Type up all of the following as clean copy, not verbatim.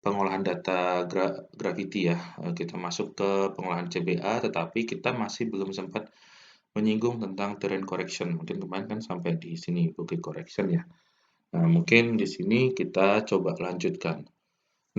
pengolahan data Gravity ya. Kita masuk ke pengolahan CBA, tetapi kita masih belum sempat menyinggung tentang terrain correction. Mungkin kemarin kan sampai di sini bukit correction ya. Nah, mungkin di sini kita coba lanjutkan.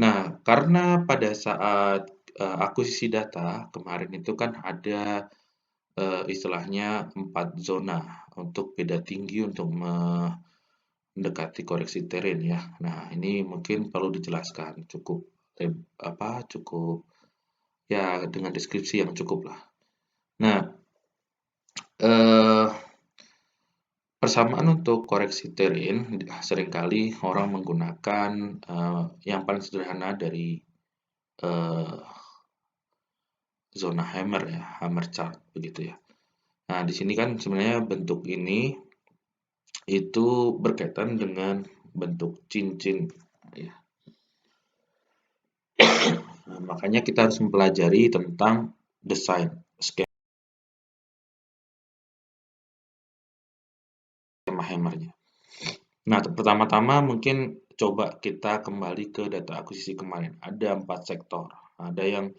Nah, karena pada saat akuisisi data kemarin itu kan ada istilahnya 4 zona untuk beda tinggi untuk mendekati koreksi terrain ya. Nah, ini mungkin perlu dijelaskan cukup cukup ya dengan deskripsi yang cukup lah. Nah, eh, persamaan untuk koreksi terrain seringkali orang menggunakan yang paling sederhana dari zona hammer ya, hammer chart begitu ya. Nah, di sini kan sebenarnya bentuk ini itu berkaitan dengan bentuk cincin ya. Nah, makanya kita harus mempelajari tentang desain skema hammernya. Nah, pertama-tama mungkin coba kita kembali ke data akuisisi kemarin. Ada 4 sektor. Ada yang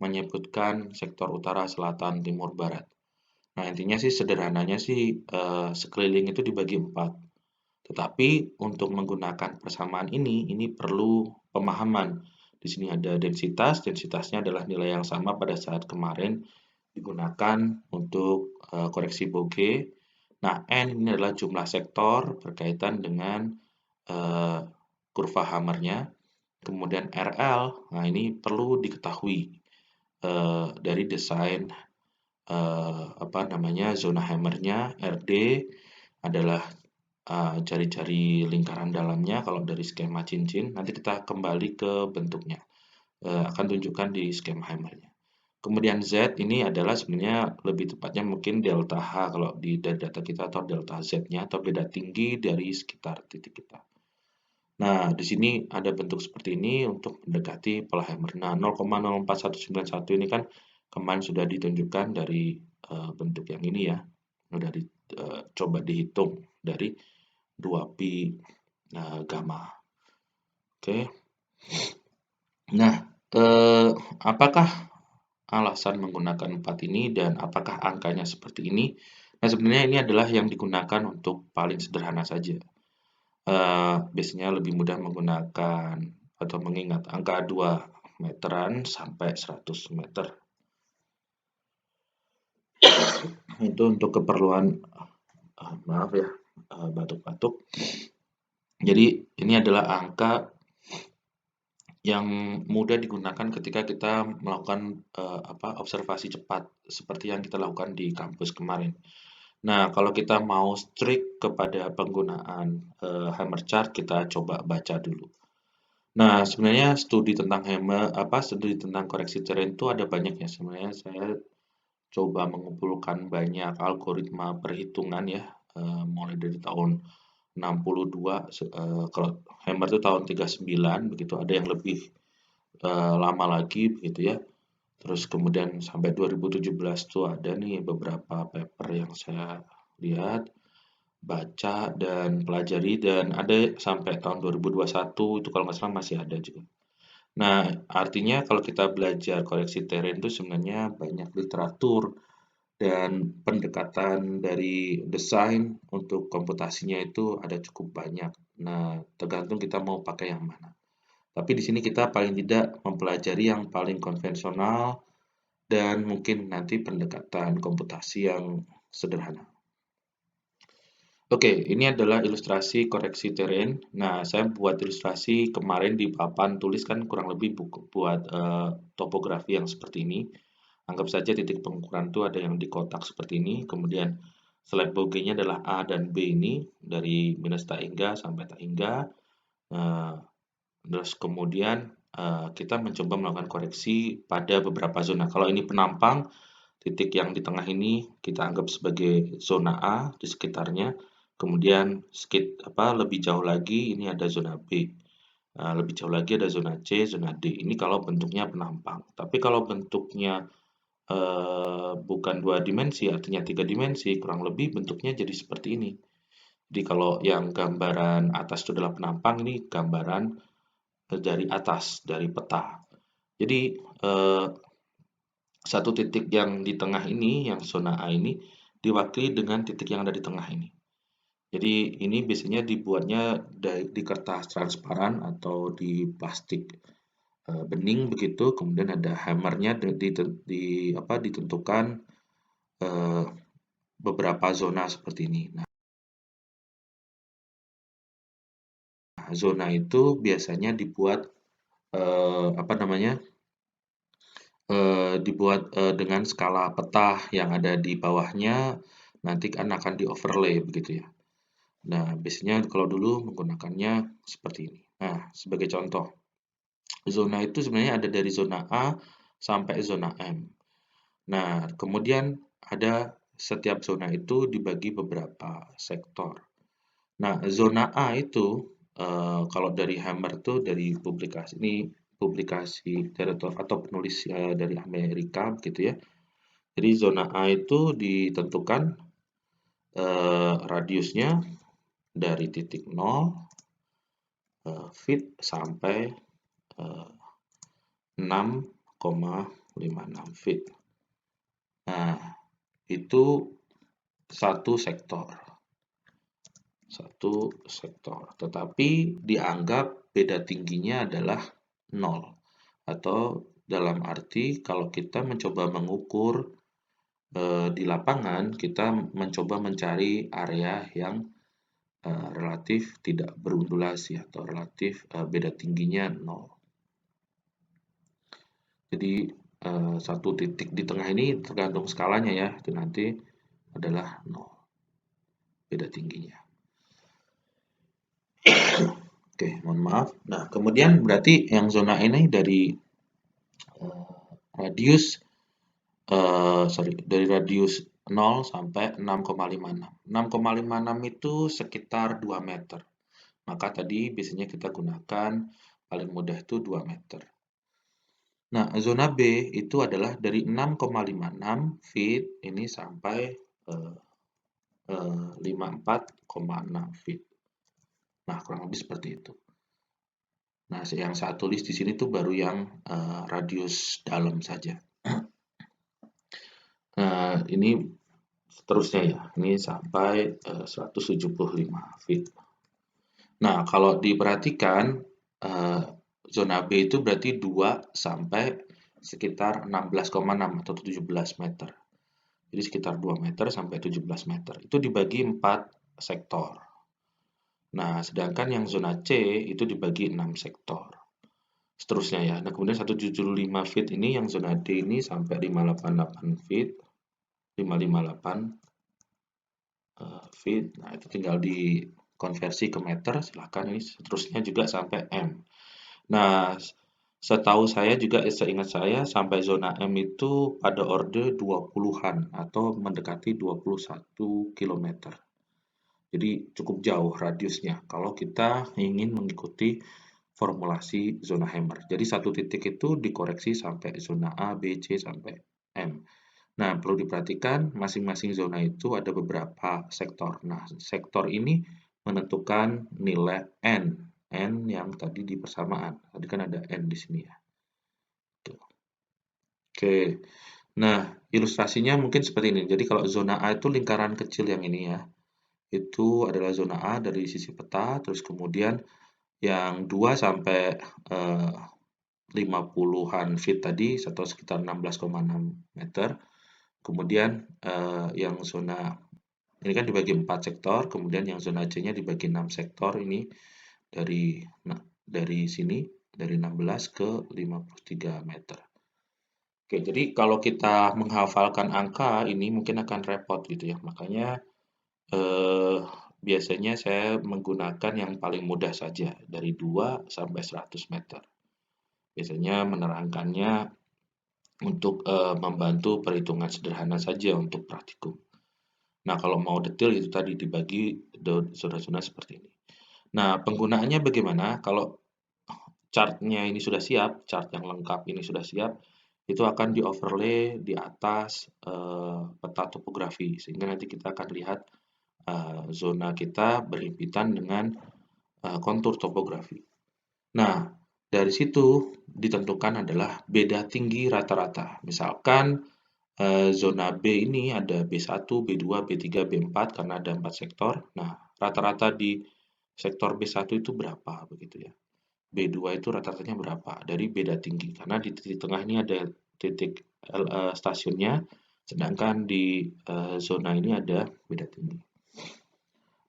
menyebutkan sektor utara, selatan, timur, barat. Nah, intinya sih sederhananya sih sekeliling itu dibagi 4. Tetapi untuk menggunakan persamaan ini perlu pemahaman. Di sini ada densitas, densitasnya adalah nilai yang sama pada saat kemarin digunakan untuk koreksi Boge. Nah, N ini adalah jumlah sektor berkaitan dengan kurva hammernya. Kemudian RL, nah ini perlu diketahui dari desain zona hammernya. RD adalah jari-jari lingkaran dalamnya kalau dari skema cincin. Nanti kita kembali ke bentuknya. Akan tunjukkan di skema hammernya. Kemudian Z ini adalah sebenarnya lebih tepatnya mungkin delta H kalau di data kita atau delta Z-nya atau beda tinggi dari sekitar titik kita. Nah, di sini ada bentuk seperti ini untuk mendekati pola hammer. Nah, 0,04191 ini kan kemarin sudah ditunjukkan dari bentuk yang ini ya. Sudah coba dihitung dari 2pi gamma. Oke. Nah, apakah alasan menggunakan 4 ini dan apakah angkanya seperti ini? Nah, sebenarnya ini adalah yang digunakan untuk paling sederhana saja. Biasanya lebih mudah menggunakan atau mengingat angka 2 meteran sampai 100 meter. Itu untuk keperluan maaf ya, batuk-batuk. Jadi ini adalah angka yang mudah digunakan ketika kita melakukan observasi cepat seperti yang kita lakukan di kampus kemarin. Nah, kalau kita mau strict kepada penggunaan hammer chart, kita coba baca dulu. Nah, sebenarnya studi tentang koreksi terrain itu ada banyak ya. Sebenarnya saya coba mengumpulkan banyak algoritma perhitungan ya, mulai dari tahun 62, kalau hammer itu tahun 39, begitu ada yang lebih lama lagi begitu ya. Terus kemudian sampai 2017 tuh ada nih beberapa paper yang saya lihat, baca dan pelajari, dan ada sampai tahun 2021 itu kalau nggak salah masih ada juga. Nah, artinya kalau kita belajar koreksi terrain itu sebenarnya banyak literatur dan pendekatan dari desain untuk komputasinya itu ada cukup banyak. Nah, tergantung kita mau pakai yang mana. Tapi di sini kita paling tidak mempelajari yang paling konvensional dan mungkin nanti pendekatan komputasi yang sederhana. Oke, ini adalah ilustrasi koreksi terrain. Nah, saya buat ilustrasi kemarin di papan tulis kan kurang lebih buat topografi yang seperti ini. Anggap saja titik pengukuran itu ada yang di kotak seperti ini. Kemudian slab Boge-nya adalah A dan B ini dari minus tak hingga sampai tak hingga. Terus kemudian kita mencoba melakukan koreksi pada beberapa zona. Kalau ini penampang, titik yang di tengah ini kita anggap sebagai zona A di sekitarnya. Kemudian lebih jauh lagi ini ada zona B. Lebih jauh lagi ada zona C, zona D. Ini kalau bentuknya penampang. Tapi kalau bentuknya bukan 2 dimensi, artinya 3 dimensi, kurang lebih bentuknya jadi seperti ini. Jadi kalau yang gambaran atas itu adalah penampang, ini gambaran dari atas, dari peta. Jadi satu titik yang di tengah ini, yang zona A ini, diwakili dengan titik yang ada di tengah ini. Jadi ini biasanya dibuatnya di kertas transparan atau di plastik bening begitu, kemudian ada hammernya ditentukan beberapa zona seperti ini. Nah, zona itu biasanya dibuat dengan skala peta yang ada di bawahnya, nanti akan di-overlay begitu ya. Nah, biasanya kalau dulu menggunakannya seperti ini. Nah, sebagai contoh, zona itu sebenarnya ada dari zona A sampai zona M. Nah, kemudian ada setiap zona itu dibagi beberapa sektor. Nah, zona A itu kalau dari Hammer tuh dari publikasi atau penulis dari Amerika gitu ya. Jadi zona A itu ditentukan radiusnya dari titik 0 feet sampai 6,56 feet. Nah, itu satu sektor. Tetapi dianggap beda tingginya adalah 0. Atau dalam arti kalau kita mencoba mengukur di lapangan, kita mencoba mencari area yang relatif tidak berundulasi atau relatif beda tingginya 0. Jadi satu titik di tengah ini tergantung skalanya ya, itu nanti adalah 0 beda tingginya. Oke, mohon maaf. Nah, kemudian berarti yang zona ini dari radius dari radius 0 sampai 6,56. 6,56 itu sekitar 2 meter. Maka tadi biasanya kita gunakan paling mudah itu 2 meter. Nah, zona B itu adalah dari 6,56 feet ini sampai 54,6 feet. Nah, kurang lebih seperti itu. Nah, yang saya tulis di sini tuh baru yang radius dalam saja. Ini seterusnya ya, ini sampai 175 feet. Nah, kalau diperhatikan zona B itu berarti 2 sampai sekitar 16,6 atau 17 meter. Jadi sekitar 2 meter sampai 17 meter. Itu dibagi 4 sektor. Nah, sedangkan yang zona C itu dibagi 6 sektor. Seterusnya ya. Nah, kemudian 175 feet ini yang zona D ini sampai 588 feet. 558 feet. Nah, itu tinggal dikonversi ke meter. Silahkan ini seterusnya juga sampai M. Nah, setahu saya juga, seingat saya sampai zona M itu pada orde 20-an atau mendekati 21 km. Jadi cukup jauh radiusnya kalau kita ingin mengikuti formulasi zona Hammer. Jadi satu titik itu dikoreksi sampai zona A, B, C sampai M. Nah, perlu diperhatikan masing-masing zona itu ada beberapa sektor. Nah, sektor ini menentukan nilai N. N yang tadi di persamaan. Tadi kan ada N di sini ya. Tuh. Oke. Nah, ilustrasinya mungkin seperti ini. Jadi kalau zona A itu lingkaran kecil yang ini ya. Itu adalah zona A dari sisi peta, terus kemudian yang 2 sampai 50-an feet tadi atau sekitar 16,6 meter. Kemudian yang zona ini kan dibagi 4 sektor, kemudian yang zona C-nya dibagi 6 sektor ini dari sini dari 16 ke 53 meter. Oke, jadi kalau kita menghafalkan angka ini mungkin akan repot gitu ya. Makanya biasanya saya menggunakan yang paling mudah saja dari 2 sampai 100 meter. Biasanya menerangkannya untuk membantu perhitungan sederhana saja untuk praktikum. Nah, kalau mau detail itu tadi dibagi zona-zona seperti ini. Nah, penggunaannya bagaimana? Kalau chartnya ini sudah siap, chart yang lengkap ini sudah siap, itu akan di-overlay di atas peta topografi, sehingga nanti kita akan lihat zona kita berhimpitan dengan kontur topografi. Nah, dari situ ditentukan adalah beda tinggi rata-rata. Misalkan zona B ini ada B1, B2, B3, B4 karena ada 4 sektor. Nah, rata-rata di sektor B1 itu berapa begitu ya. B2 itu rata-ratanya berapa dari beda tinggi karena di titik tengah ini ada titik stasiunnya, sedangkan di zona ini ada beda tinggi.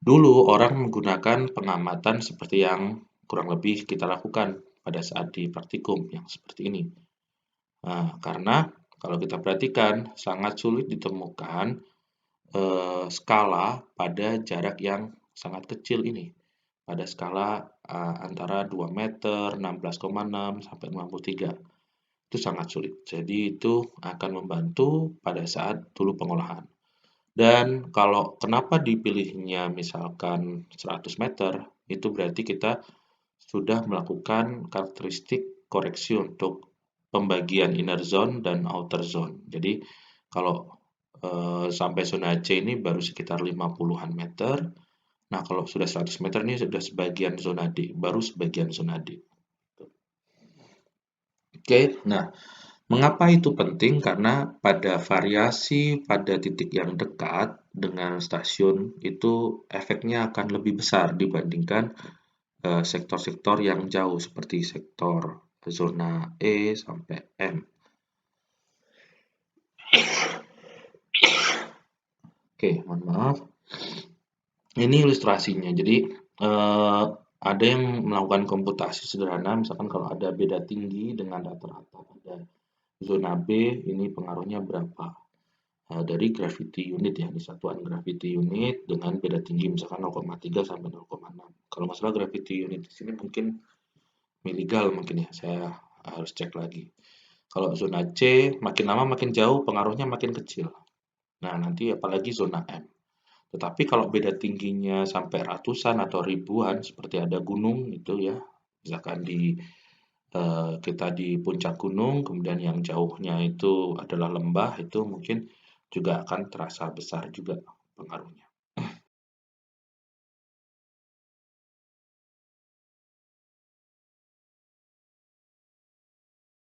Dulu orang menggunakan pengamatan seperti yang kurang lebih kita lakukan pada saat di praktikum yang seperti ini. Nah, karena kalau kita perhatikan sangat sulit ditemukan skala pada jarak yang sangat kecil ini. Pada skala antara 2 meter, 16,6 sampai 53. Itu sangat sulit. Jadi itu akan membantu pada saat dulu pengolahan. Dan kalau kenapa dipilihnya misalkan 100 meter, itu berarti kita sudah melakukan karakteristik koreksi untuk pembagian inner zone dan outer zone. Jadi kalau sampai zona C ini baru sekitar 50-an meter. Nah, kalau sudah 100 meter ini sudah sebagian zona D, baru sebagian zona D. Oke, nah mengapa itu penting? Karena pada variasi pada titik yang dekat dengan stasiun itu efeknya akan lebih besar dibandingkan sektor-sektor yang jauh seperti sektor zona E sampai M. Oke, mohon maaf. Ini ilustrasinya. Jadi ada yang melakukan komputasi sederhana, misalkan kalau ada beda tinggi dengan rata-rata pada zona B, ini pengaruhnya berapa? Dari gravity unit ya, di satuan gravity unit dengan beda tinggi misalkan 0,3 sampai 0,6. Kalau masalah gravity unit di sini mungkin miligal mungkin ya, saya harus cek lagi. Kalau zona C makin lama makin jauh pengaruhnya makin kecil. Nah, nanti apalagi zona M. Tetapi kalau beda tingginya sampai ratusan atau ribuan seperti ada gunung itu ya, misalkan kita di puncak gunung, kemudian yang jauhnya itu adalah lembah, itu mungkin juga akan terasa besar juga pengaruhnya.